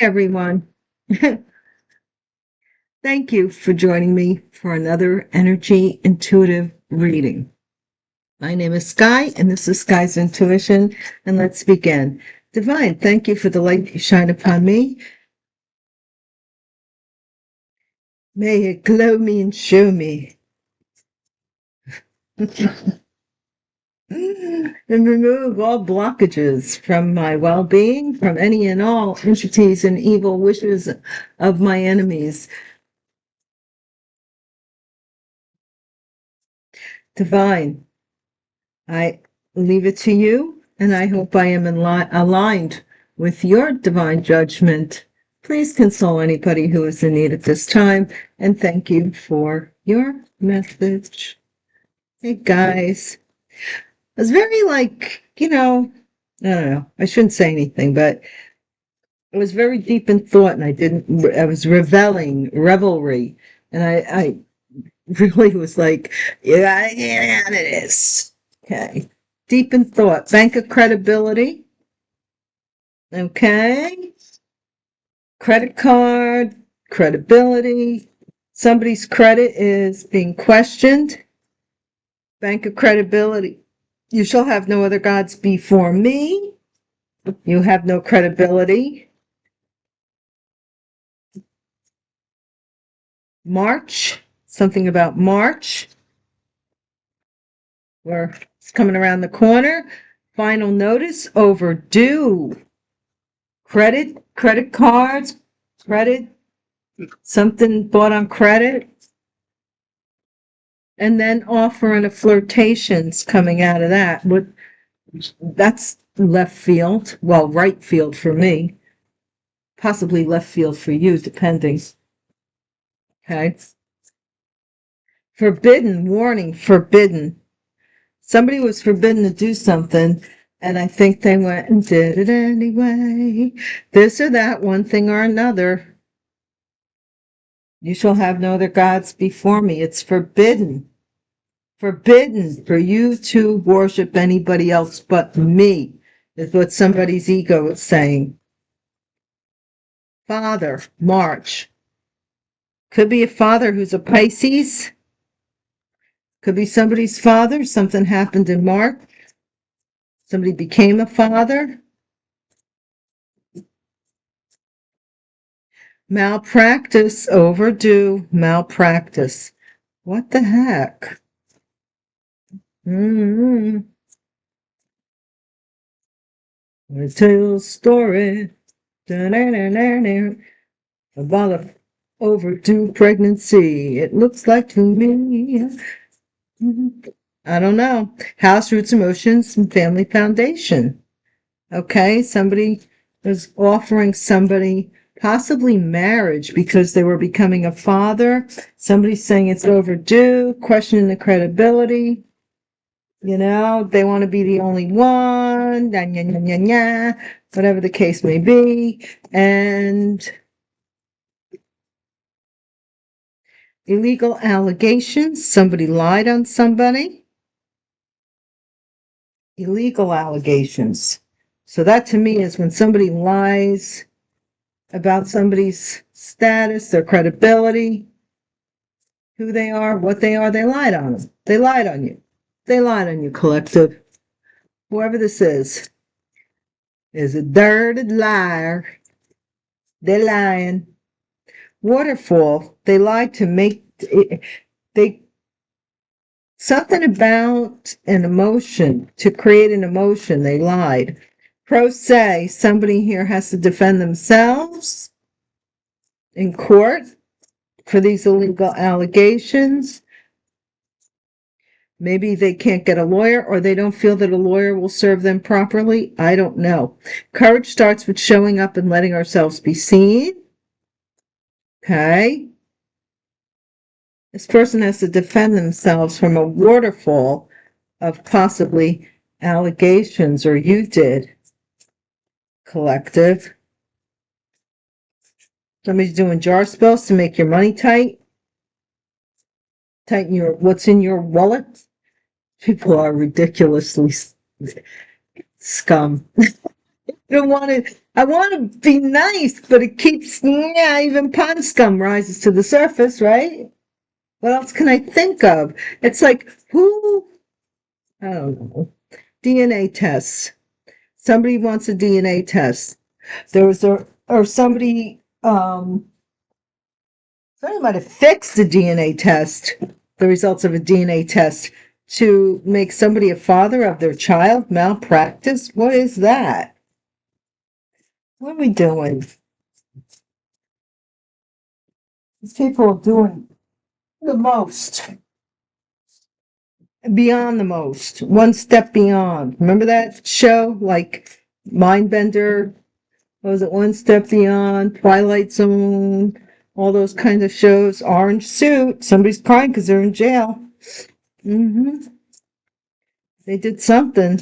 everyone. Thank you for joining me for another energy intuitive reading. My name is Sky, and this is Sky's Intuition, and let's begin. Divine, thank you for the light you shine upon me. May it glow me and show me. And remove all blockages from my well-being, from any and all entities and evil wishes of my enemies. Divine, I leave it to you, and I hope I am aligned with your divine judgment. Please console anybody who is in need at this time, and thank you for your message. Hey, guys. I was very I don't know, I shouldn't say anything, but I was very deep in thought, and I was revelry, and I really was like, yeah, it is. Okay. Deep in thought. Bank of credibility. Okay. Credit card. Credibility. Somebody's credit is being questioned. Bank of credibility. You shall have no other gods before me. You have no credibility. March. Something about March. Where it's coming around the corner. Final notice, overdue. Credit cards, credit, something bought on credit. And then offering of flirtations coming out of that. That's left field. Well, right field for me. Possibly left field for you, depending. Okay. Forbidden, warning, forbidden. Somebody was forbidden to do something, and I think they went and did it anyway. This or that, one thing or another. You shall have no other gods before me. It's forbidden. Forbidden for you to worship anybody else but me, is what somebody's ego is saying. Father, March. Could be a father who's a Pisces. Could be somebody's father. Something happened in March. Somebody became a father. Malpractice, overdue, malpractice. What the heck? I'm gonna tell you a story about a overdue pregnancy. It looks like to me. I don't know. House, roots, emotions, and family foundation. Okay, somebody was offering somebody possibly marriage because they were becoming a father. Somebody's saying it's overdue, questioning the credibility. You know, they want to be the only one, whatever the case may be. And illegal allegations. Somebody lied on somebody. Illegal allegations. So that to me is when somebody lies about somebody's status, their credibility, who they are, what they are. They lied on them. They lied on you. They lied on you, collective. Whoever this is a dirty liar. They're lying. Waterfall. They lied to make something about an emotion, to create an emotion. They lied. Pro se, somebody here has to defend themselves in court for these illegal allegations. Maybe they can't get a lawyer, or they don't feel that a lawyer will serve them properly. I don't know. Courage starts with showing up and letting ourselves be seen. Okay. This person has to defend themselves from a waterfall of possibly allegations, or you did, collective. Somebody's doing jar spells to make your money tight. Tighten what's in your wallet. People are ridiculously scum. don't want to, I want to be nice, but it keeps, yeah, even pond scum rises to the surface, right? What else can I think of? It's like, who, I don't know, DNA tests. Somebody wants a DNA test. There was a, or somebody might have fixed the DNA test, the results of a DNA test to make somebody a father of their child. Malpractice? What is that? What are we doing? These people are doing the most, beyond the most, one step beyond. Remember that show, like Mindbender? What was it, One Step Beyond, Twilight Zone, all those kinds of shows? Orange Suit. Somebody's crying because they're in jail. They did something.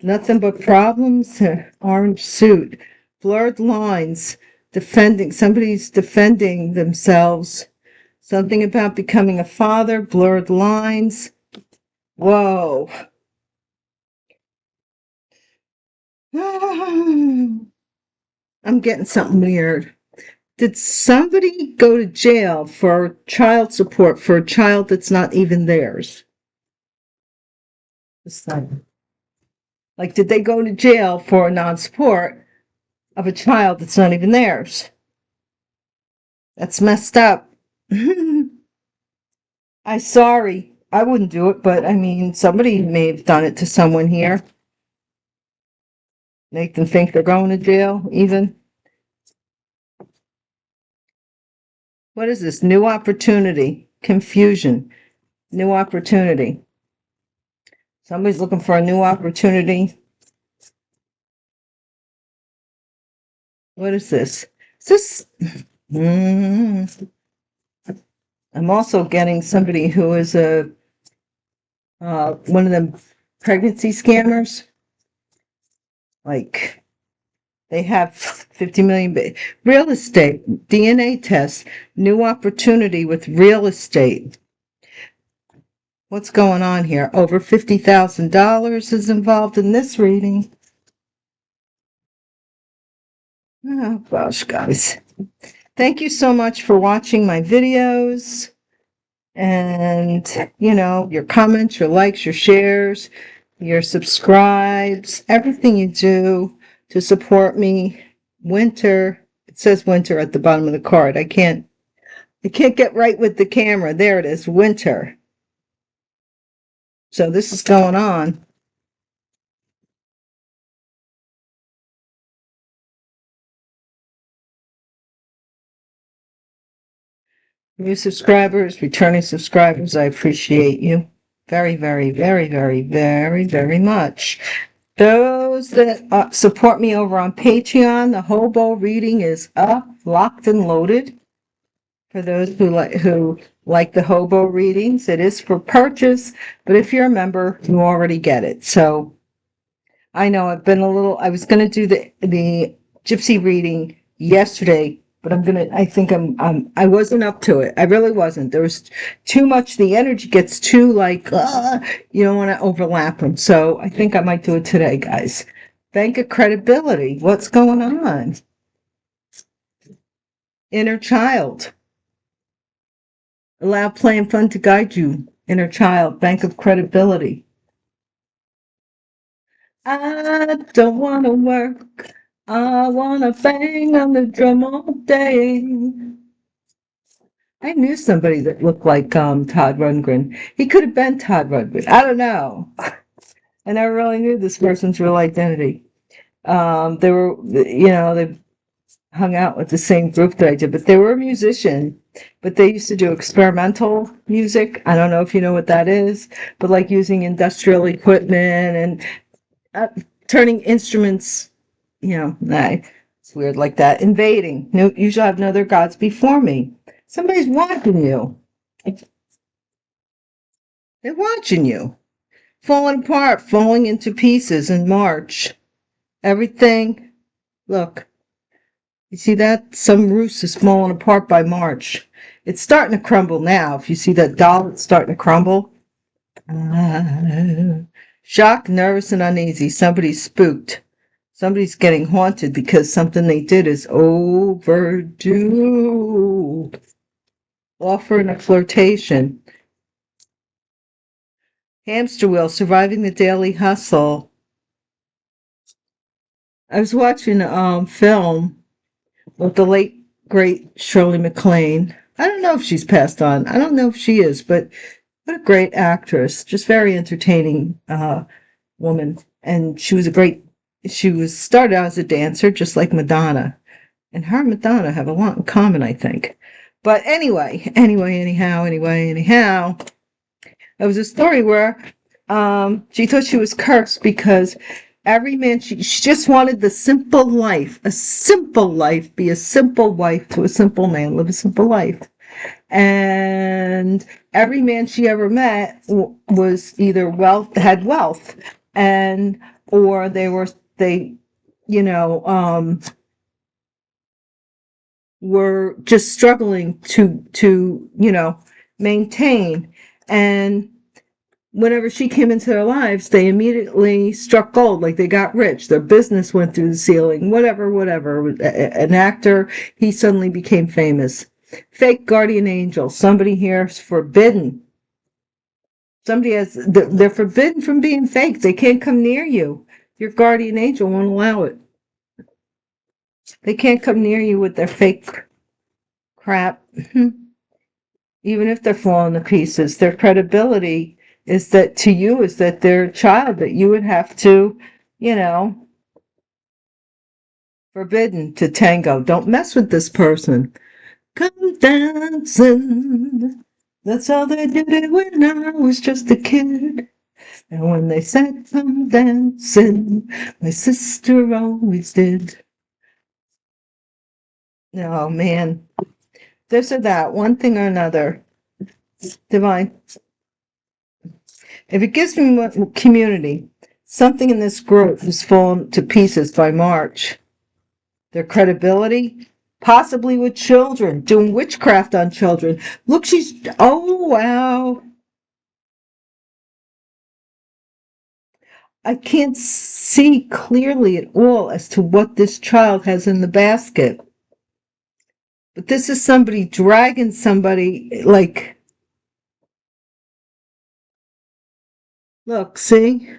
Nothing but problems. Orange Suit. Blurred lines. Somebody's defending themselves. Something about becoming a father. Blurred lines. Whoa. I'm getting something weird. Did somebody go to jail for child support for a child that's not even theirs? Like, did they go to jail for non-support of a child that's not even theirs? That's messed up. I'm sorry. I wouldn't do it, but I mean, somebody may have done it to someone here. Make them think they're going to jail, even. What is this? New opportunity. Confusion. New opportunity. Somebody's looking for a new opportunity. What is this? Is this? I'm also getting somebody who is a one of them pregnancy scammers. Like, they have 50 million real estate, DNA tests, new opportunity with real estate. What's going on here? Over $50,000 is involved in this reading. Oh gosh, guys. Thank you so much for watching my videos. And, you know, your comments, your likes, your shares, your subscribes, everything you do to support me. Winter, it says winter at the bottom of the card. I can't get right with the camera. There it is, winter. So this is going on. New subscribers, returning subscribers, I appreciate you very, very, very, very, very, very much. Those that support me over on Patreon, the Hobo reading is up, locked and loaded. For those who like the Hobo readings, it is for purchase, but if you're a member, you already get it. So I know I was going to do the Gypsy reading yesterday, but I wasn't up to it. I really wasn't. There was too much. The energy gets too you don't want to overlap them. So I think I might do it today, guys. Bank of credibility. What's going on? Inner child. Allow play and fun to guide you. Inner child. Bank of credibility. I don't want to work. I want to bang on the drum all day. I knew somebody that looked like Todd Rundgren. He could have been Todd Rundgren. I don't know. I never really knew this person's real identity. They were, they hung out with the same group that I did, but they were a musician. But they used to do experimental music. I don't know if you know what that is, but like using industrial equipment and turning instruments, it's weird like that. Invading. No, you shall have no other gods before me. Somebody's watching you. They're watching you. Falling apart, falling into pieces in March. Everything. Look. You see that? Some roofs is falling apart by March. It's starting to crumble now. If you see that doll, it's starting to crumble. Shocked, nervous, and uneasy. Somebody's spooked. Somebody's getting haunted because something they did is overdue. Offering a flirtation. Hamster wheel, surviving the daily hustle. I was watching a film with the late, great Shirley MacLaine. I don't know if she's passed on. I don't know if she is, but what a great actress. Just very entertaining woman. And she was started out as a dancer, just like Madonna. And her and Madonna have a lot in common, I think. But anyhow. There was a story where she thought she was cursed because every man, she just wanted the simple life, be a simple wife to a simple man, live a simple life. And every man she ever met was either had wealth, or were just struggling to maintain. And whenever she came into their lives, they immediately struck gold, like they got rich. Their business went through the ceiling, whatever. An actor, he suddenly became famous. Fake guardian angel. Somebody here is forbidden. They're forbidden from being fake. They can't come near you. Your guardian angel won't allow it. They can't come near you with their fake crap. Even if they're falling to pieces, their credibility is that they're a child that you would have to, forbidden to tango. Don't mess with this person. Come dancing. That's how they did it when I was just a kid. And when they said come dancing, my sister always did. Oh, man. This or that, one thing or another. Divine. If it gives me community, something in this group has fallen to pieces by March. Their credibility, possibly with children, doing witchcraft on children. Look, oh, wow. I can't see clearly at all as to what this child has in the basket. But this is somebody dragging somebody, like, look, see?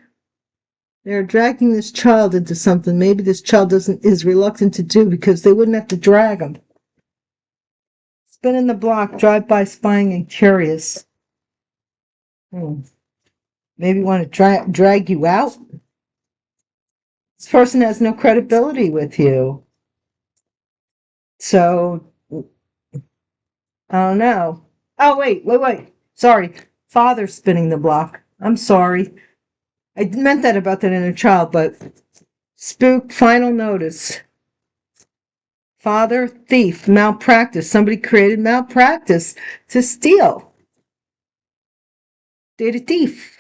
They're dragging this child into something maybe this child is reluctant to do because they wouldn't have to drag him. Spinning the block, drive by spying and curious. Maybe want to drag you out? This person has no credibility with you. So, I don't know. Oh, wait. Sorry. Father spinning the block. I'm sorry. I meant that about that inner child, but spook, final notice. Father, thief, malpractice. Somebody created malpractice to steal. Data thief.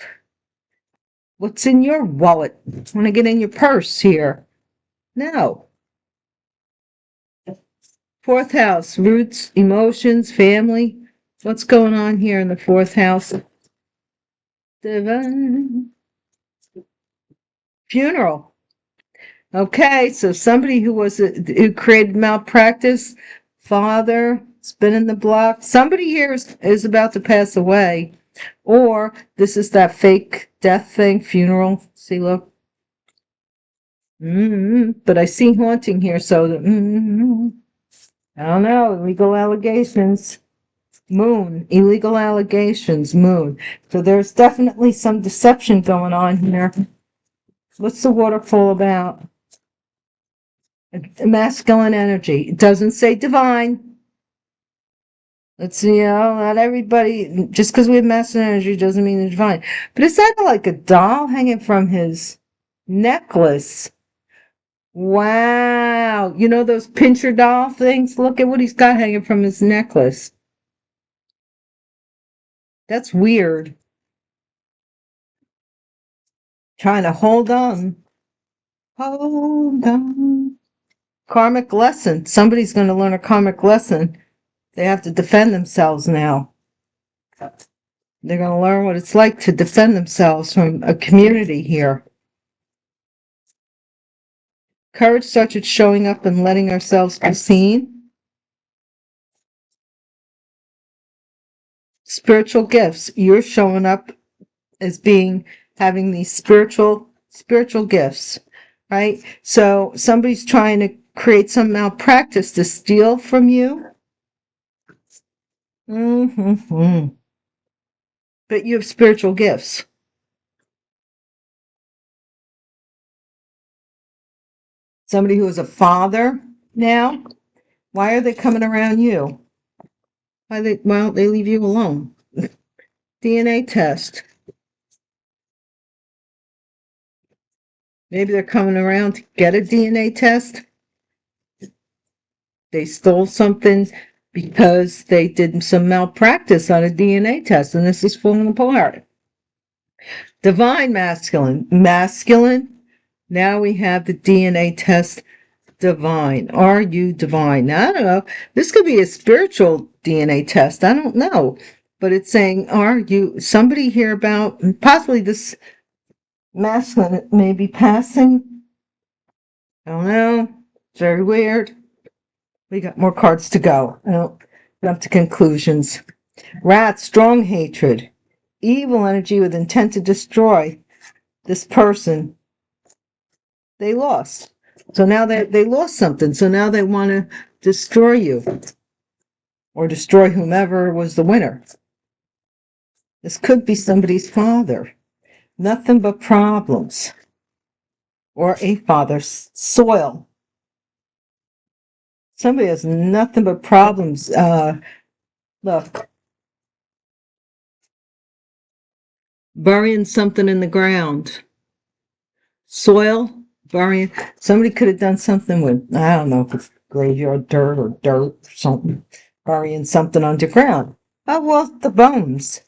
What's in your wallet? Want to get in your purse here? No. Fourth house, roots, emotions, family. What's going on here in the fourth house? Divine. Funeral. Okay, so somebody who created malpractice, father, spinning the block. Somebody here is about to pass away. Or this is that fake death thing, funeral. See, look. But I see haunting here, so I don't know. Illegal allegations. Moon. Illegal allegations. Moon. So there's definitely some deception going on here. What's the waterfall about? Masculine energy. It doesn't say divine. Let's see, not everybody, just because we have masculine energy doesn't mean it's divine. But is that like a doll hanging from his necklace? Wow. You know those pincher doll things? Look at what he's got hanging from his necklace. That's weird. Trying to hold on. Hold on. Karmic lesson. Somebody's going to learn a karmic lesson. They have to defend themselves now. They're going to learn what it's like to defend themselves from a community here. Courage starts with showing up and letting ourselves be seen. Spiritual gifts. You're showing up as having these spiritual gifts, right? So somebody's trying to create some malpractice to steal from you. Mm-hmm. But you have spiritual gifts. Somebody who is a father now, why are they coming around you? Why don't they leave you alone? DNA test. Maybe they're coming around to get a DNA test. They stole something because they did some malpractice on a DNA test, and this is falling apart. Divine masculine. Masculine. Now we have the DNA test. Divine. Are you divine? Now, I don't know. This could be a spiritual DNA test. I don't know. But it's saying, are you somebody here about possibly this masculine may be passing? I don't know. It's very weird. We got more cards to go. I don't jump to conclusions. Rat, strong hatred. Evil energy with intent to destroy this person. They lost. So now they lost something. So now they want to destroy you. Or destroy whomever was the winner. This could be somebody's father. Nothing but problems. Or a father's soil. Somebody has nothing but problems. Look. Burying something in the ground. Soil. Burying. Somebody could have done something with, I don't know if it's graveyard dirt or something. Burying something underground. Oh, well, the bones.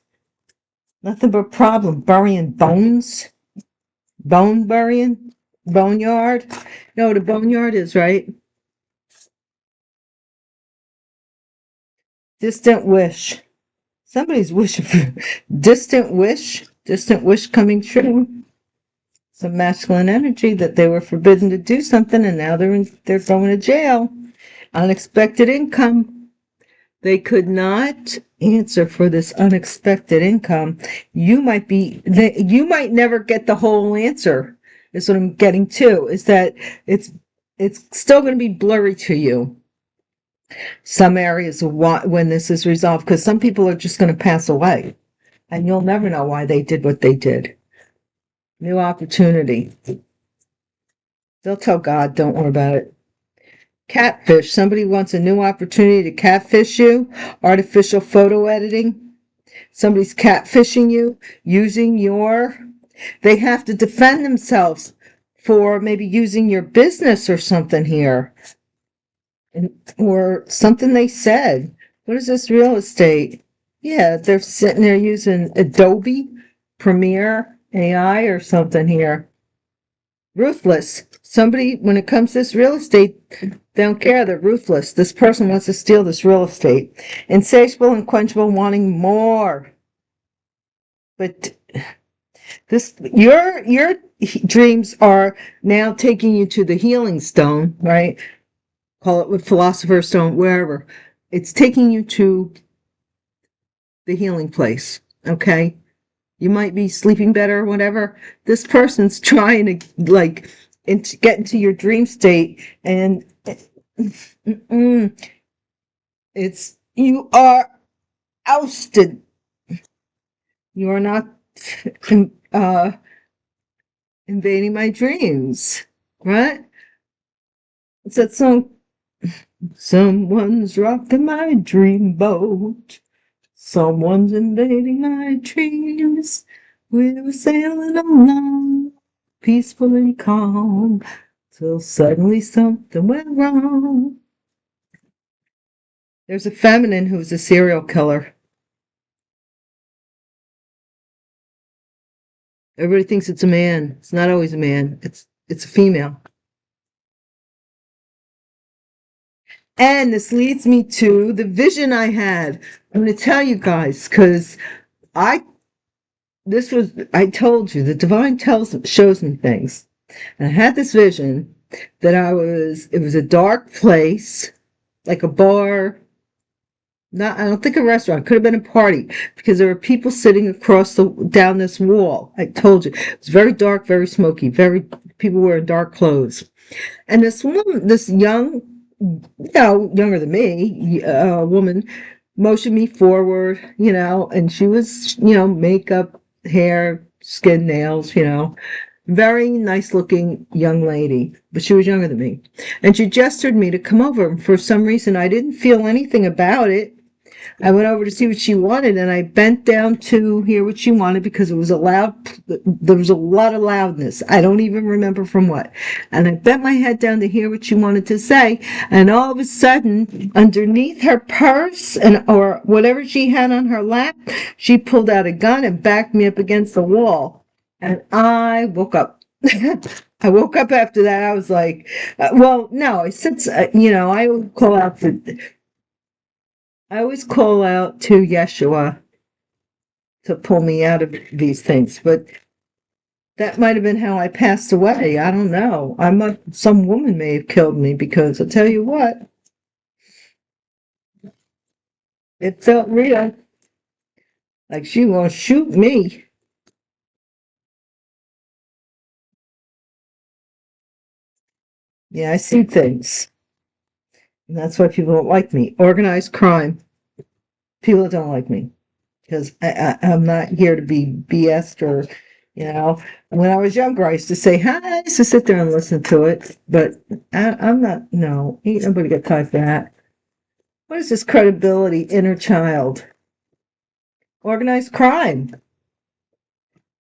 Nothing but problem. Burying bones. Bone burying. Boneyard. You know what a boneyard is, right? Distant wish. Somebody's wishing for distant wish coming true. Some masculine energy that they were forbidden to do something, and now they're going to jail. Unexpected income. They could not answer for this unexpected income. You might never get the whole answer. Is what I'm getting to. Is that it's still going to be blurry to you. Some areas when this is resolved, because some people are just going to pass away, and you'll never know why they did what they did. New opportunity. They'll tell God, don't worry about it. Catfish. Somebody wants a new opportunity to catfish you. Artificial photo editing. Somebody's catfishing you, they have to defend themselves for maybe using your business or something here. Or something they said. What is this real estate? Yeah, they're sitting there using Adobe Premiere AI or something here. Ruthless. Somebody, when it comes to this real estate, they don't care. They're ruthless. This person wants to steal this real estate. Insatiable, unquenchable, wanting more. But your dreams are now taking you to the healing stone, right? Call it with Philosopher's Stone, wherever. It's taking you to the healing place, okay? You might be sleeping better or whatever. This person's trying to, get into your dream state, and you are ousted. You are not invading my dreams, right? It's that song. Someone's rocking my dream boat. Someone's invading my dreams. We were sailing along, peaceful and calm, till suddenly something went wrong. There's a feminine who's a serial killer. Everybody thinks it's a man. It's not always a man. It's a female. And this leads me to the vision I had. I'm going to tell you guys, because I told you, the divine shows me things. And I had this vision, that it was a dark place, like a bar. I don't think a restaurant. It could have been a party because there were people sitting down this wall. I told you. It was very dark, very smoky, people wearing dark clothes. And this woman, this young, younger than me, woman, motioned me forward, and she was, makeup, hair, skin, nails, very nice looking young lady, but she was younger than me. And she gestured me to come over. And for some reason, I didn't feel anything about it. I went over to see what she wanted, and I bent down to hear what she wanted because it was there was a lot of loudness. I don't even remember from what. And I bent my head down to hear what she wanted to say, and all of a sudden, underneath her purse or whatever she had on her lap, she pulled out a gun and backed me up against the wall. And I woke up. I woke up after that. I was like, no, since, I always call out to Yeshua to pull me out of these things, but that might have been how I passed away. I don't know. Some woman may have killed me because I'll tell you what, it felt real. Like she was gonna shoot me. Yeah, I see things. And that's why people don't like me. Organized crime. People don't like me because I'm not here to be BS'd or, when I was younger, I used to say, hi, I used to sit there and listen to it, but I'm not, no, ain't nobody got time for that. What is this credibility, inner child? Organized crime.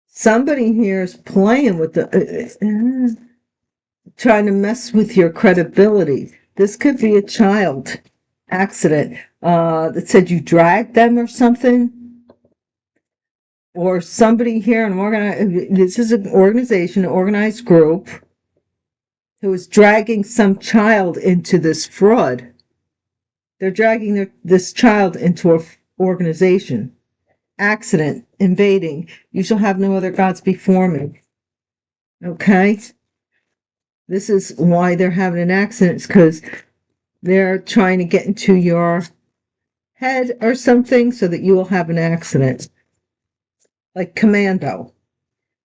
Somebody here is playing with trying to mess with your credibility. This could be a child accident that said you dragged them or something. Or somebody here, this is an organization, an organized group, who is dragging some child into this fraud. They're dragging this child into an organization. Accident, invading. You shall have no other gods before me. Okay? This is why they're having an accident. It's because they're trying to get into your head or something so that you will have an accident. Like commando.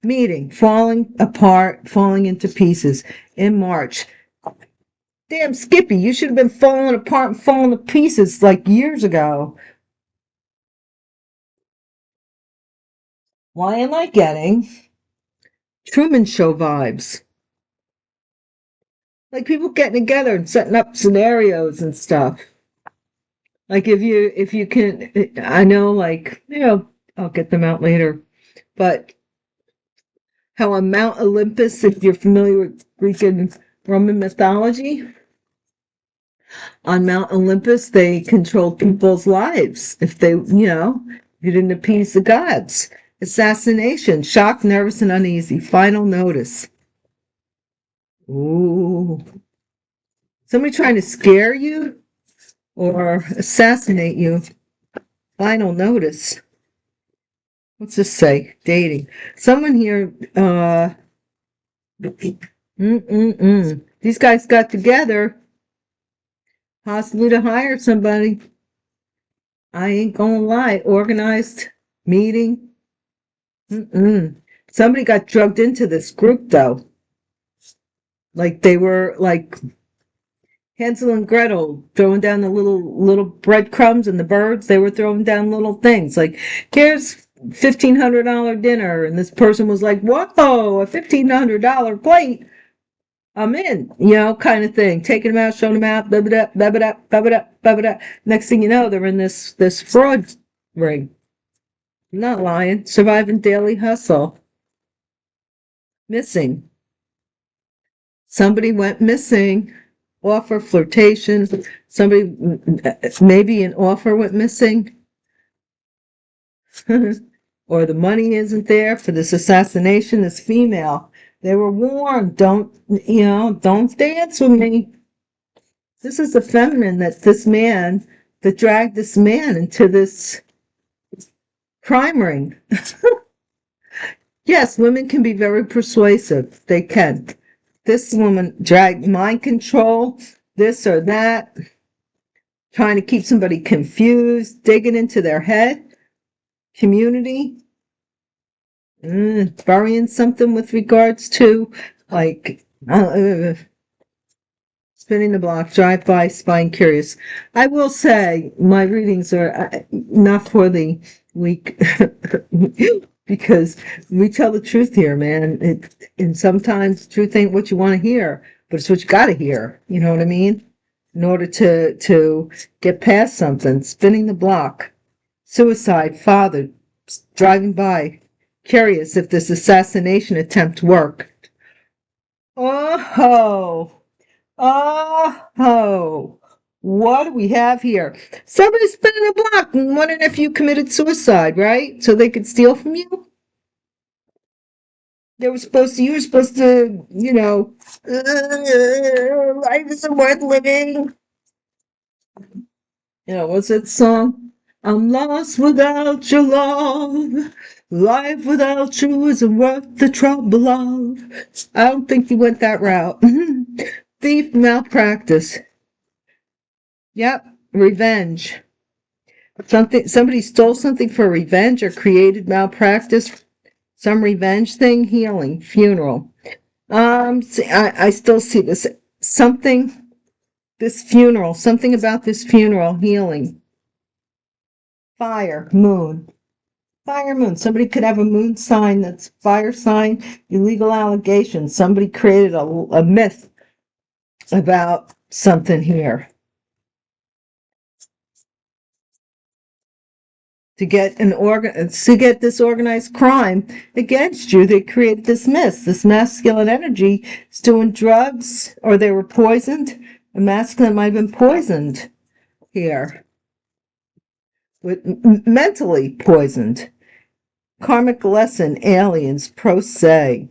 Meeting, falling apart, falling into pieces in March. Damn, Skippy, you should have been falling apart and falling to pieces like years ago. Why am I getting Truman Show vibes? Like people getting together and setting up scenarios and stuff. Like if you can, I know, like, I'll get them out later. But how on Mount Olympus, if you're familiar with Greek and Roman mythology, on Mount Olympus, they controlled people's lives if you didn't appease the gods. Assassination, shocked, nervous, and uneasy. Final notice. Ooh. Somebody trying to scare you or assassinate you. Final notice. What's this say? Dating. Someone here, these guys got together. Possibly to hire somebody. I ain't gonna lie. Organized meeting. Somebody got drugged into this group, though. Like they were like Hansel and Gretel throwing down the little breadcrumbs, and the birds, they were throwing down little things. Like, here's $1,500 dinner, and this person was like, whoa, a $1,500 plate. I'm in, kind of thing. Taking them out, showing them out, blah, blah, blah, blah, blah, blah, blah, blah. Next thing you know, they're in this fraud ring. I'm not lying. Surviving daily hustle. Missing. Somebody went missing. Offer, flirtation. Somebody, maybe an offer went missing. Or the money isn't there for this assassination. This female. They were warned, don't dance with me. This is the feminine that dragged this man into this crime ring. Yes, women can be very persuasive. They can. this woman dragged mind control, this or that, trying to keep somebody confused, digging into their head, community, burying something with regards to, like, spinning the block, drive by, spying, curious. I will say my readings are not for the weak because we tell the truth here, man. And sometimes truth ain't what you want to hear, but it's what you got to hear. You know what I mean? In order to get past something, spinning the block, suicide, father, driving by, curious if this assassination attempt worked. Oh. Oh, what do we have here? Somebody's spinning a block and wondering if you committed suicide, right? So they could steal from you? You were supposed to, life isn't worth living. What's that song? I'm lost without your love. Life without you isn't worth the trouble of. I don't think you went that route. Thief, malpractice. Yep, revenge. Somebody stole something for revenge or created malpractice, some revenge thing, healing, funeral. I still see this something about this funeral, healing. Fire, moon. Fire, moon. Somebody could have a moon sign that's fire sign, illegal allegations. Somebody created a myth about something here. To get this organized crime against you, they created this myth. This masculine energy is doing drugs, or they were poisoned. A masculine might have been poisoned here, mentally poisoned. Karmic lesson, aliens, pro se.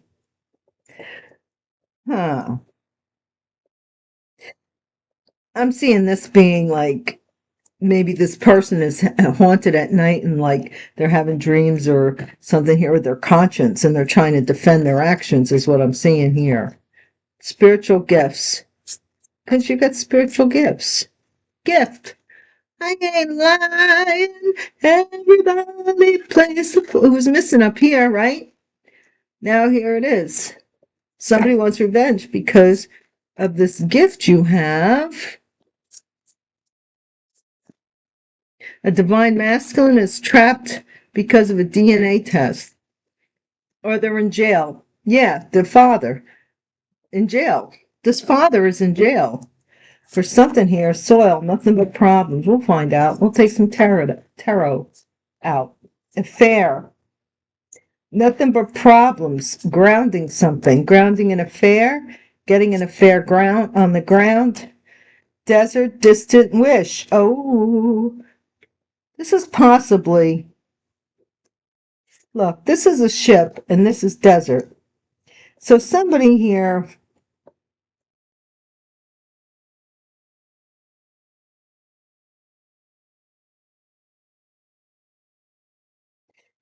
Huh. I'm seeing this being like, maybe this person is haunted at night and like they're having dreams or something here with their conscience and they're trying to defend their actions is what I'm seeing here. Spiritual gifts. Because you got spiritual gifts. Gift. I ain't lying. Everybody plays the fool. It was missing up here, right? Now here it is. Somebody wants revenge because of this gift you have. A divine masculine is trapped because of a DNA test. Or they're in jail. Yeah, their father in jail. This father is in jail for something here. Soil, nothing but problems. We'll find out. We'll take some tarot out. Affair, nothing but problems. Grounding something. Grounding an affair. Getting an affair ground on the ground. Desert, distant wish. Oh, this is possibly... Look, this is a ship and this is desert. So somebody here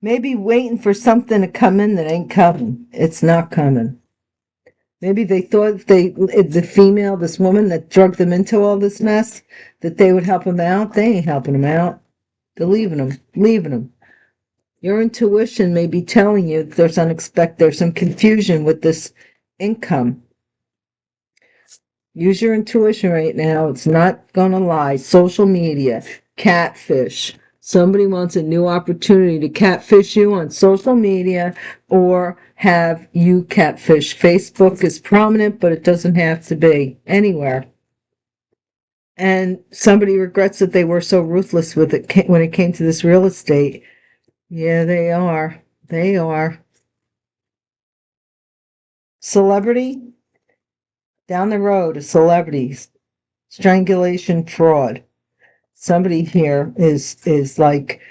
maybe waiting for something to come in that ain't coming. It's not coming. Maybe they thought the female, this woman that drugged them into all this mess, that they would help them out. They ain't helping them out. They're leaving them. Your intuition may be telling you there's some confusion with this income. Use your intuition right now. It's not gonna lie. Social media, catfish. Somebody wants a new opportunity to catfish you on social media or have you catfish. Facebook is prominent, but it doesn't have to be anywhere. And somebody regrets that they were so ruthless with it when it came to this real estate. Yeah, they are. They are. Celebrity? Down the road, a celebrity. Strangulation, fraud. Somebody here is like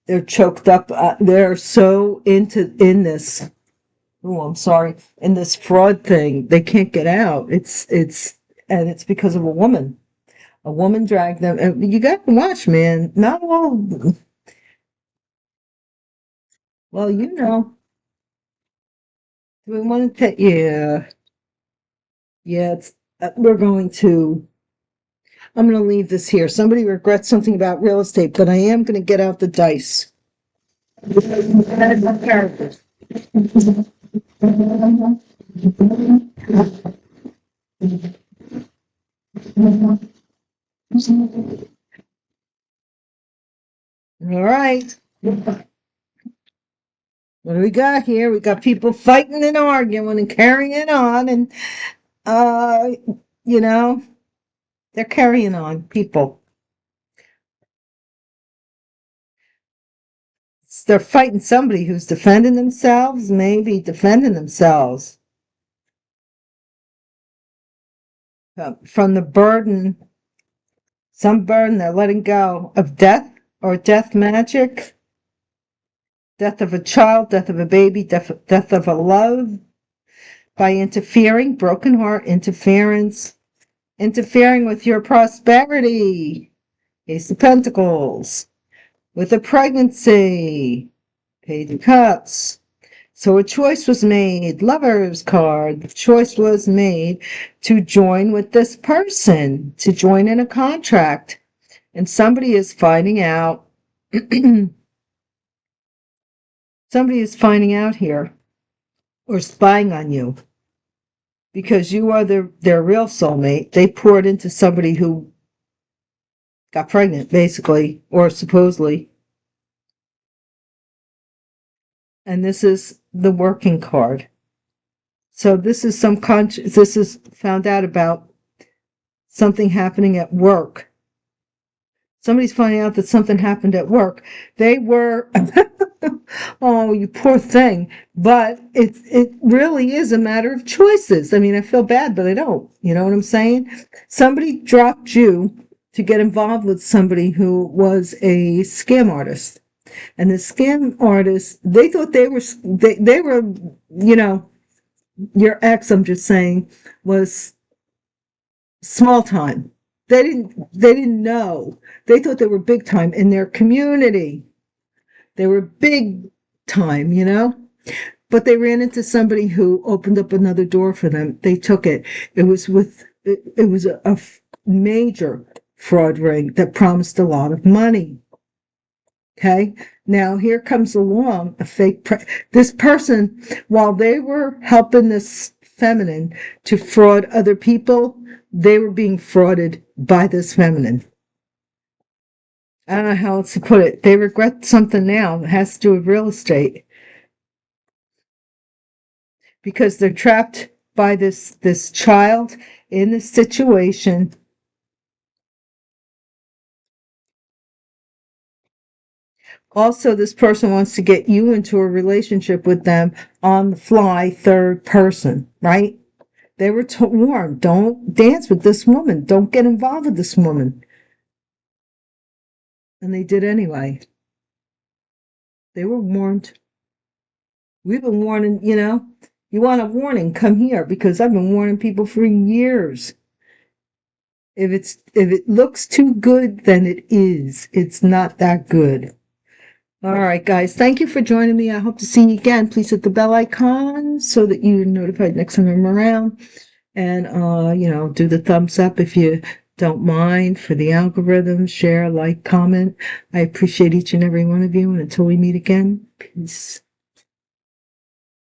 they're choked up. They're so in this. Oh, I'm sorry. In this fraud thing, they can't get out. And it's because of a woman. A woman dragged them. And you got to watch, man. Not all. Well, do we want to? Yeah. Yeah, we're going to, I'm going to leave this here. Somebody regrets something about real estate, but I am going to get out the dice. Characters. All right. What do we got here? We got people fighting and arguing and carrying on, and uh, you know, they're carrying on, people. They're fighting somebody who's defending themselves, maybe defending themselves from the burden, some burden they're letting go of death or death magic, death of a child, death of a baby, death of a love, by interfering, broken heart interference, interfering with your prosperity, Ace of Pentacles, with a pregnancy, Page of Cups. So a choice was made, Lover's card, the choice was made to join with this person, to join in a contract. And somebody is finding out, somebody is finding out here, or spying on you, because you are their real soulmate. They poured into somebody who got pregnant, basically, or supposedly. And this is the working card. So this is this is found out about something happening at work. Somebody's finding out that something happened at work. They were, oh, you poor thing. But it really is a matter of choices. I mean, I feel bad, but I don't. You know what I'm saying? Somebody dropped you to get involved with somebody who was a scam artist. And the scam artists, they thought they were, you know, your ex, I'm just saying, was small time. They didn't know. They thought they were big time in their community. They were big time, you know? But they ran into somebody who opened up another door for them. They took it. It was a major fraud ring that promised a lot of money. Okay, now here comes along a fake. This person, while they were helping this feminine to fraud other people, they were being frauded by this feminine. I don't know how else to put it. They regret something now that has to do with real estate, because they're trapped by this child in this situation. Also, this person wants to get you into a relationship with them on the fly, third person, right? They were warned, don't dance with this woman. Don't get involved with this woman. And they did anyway. They were warned. We've been warning, you know, you want a warning, come here, because I've been warning people for years. If it looks too good, then it is. It's not that good. All right, guys. Thank you for joining me. I hope to see you again. Please hit the bell icon so that you're notified next time I'm around. And, you know, do the thumbs up if you don't mind, for the algorithm. Share, like, comment. I appreciate each and every one of you. And until we meet again, peace.